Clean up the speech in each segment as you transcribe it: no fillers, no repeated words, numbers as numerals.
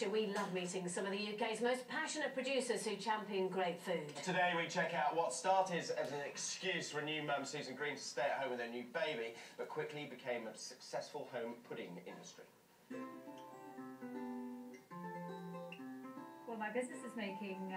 Yorkshire, we love meeting some of the UK's most passionate producers who champion great food. Today we check out what started as an excuse for a new mum, Susan Green, to stay at home with her new baby, but quickly became a successful home pudding industry. Well, my business is making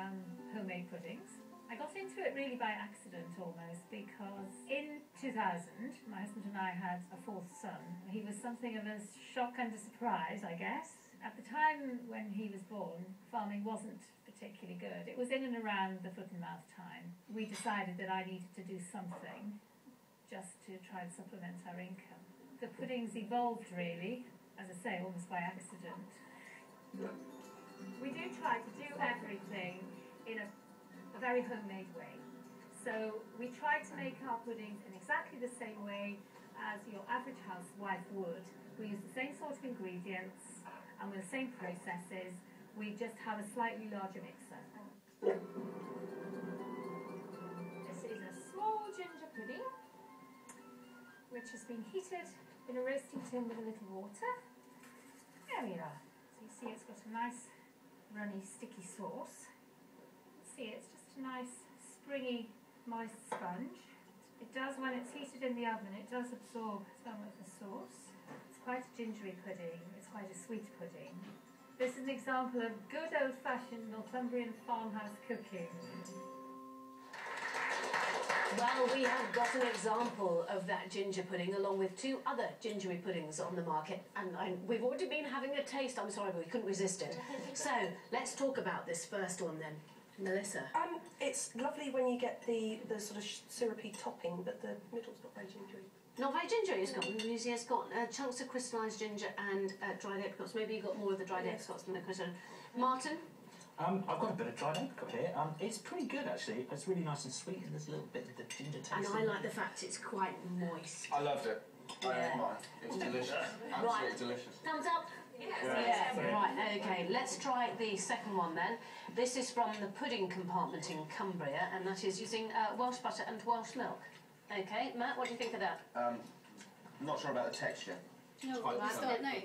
homemade puddings. I got into it really by accident almost, because in 2000 my husband and I had a fourth son. He was something of a shock and a surprise, I guess. At the time when he was born, farming wasn't particularly good. It was in and around the foot and mouth time. We decided that I needed to do something just to try and supplement our income. The puddings evolved really, as I say, almost by accident. We do try to do everything in a very homemade way. So we try to make our puddings in exactly the same way as your average housewife would. We use the same sort of ingredients and with the same processes. We just have a slightly larger mixer. This is a small ginger pudding which has been heated in a roasting tin with a little water. There we are. So you see it's got a nice runny sticky sauce. See, it's just a nice springy moist sponge. It does, when it's heated in the oven, it does absorb some of the sauce. It's quite a gingery pudding, it's quite a sweet pudding. This is an example of good old-fashioned Northumbrian farmhouse cooking. Well, we have got an example of that ginger pudding along with two other gingery puddings on the market, and we've already been having a taste. I'm sorry, but we couldn't resist it. So let's talk about this first one then. Melissa. It's lovely when you get the sort of syrupy topping, but the middle's not very gingery. Not very gingery. It's got chunks of crystallised ginger and dried apricots. Maybe you've got more of the dried apricots than the crystallised. Martin? I've got a bit of dried apricot here. It's pretty good actually. It's really nice and sweet, and there's a little bit of the ginger taste. And I like the fact it's quite moist. I loved it. Yeah. I ate mine. It's delicious. Absolutely delicious. Thumbs up? Yes. Yeah. Right, okay, let's try the second one then. This is from the pudding compartment in Cumbria, and that is using Welsh butter and Welsh milk. Okay, Matt, what do you think of that? Not sure about the texture. No, I don't know.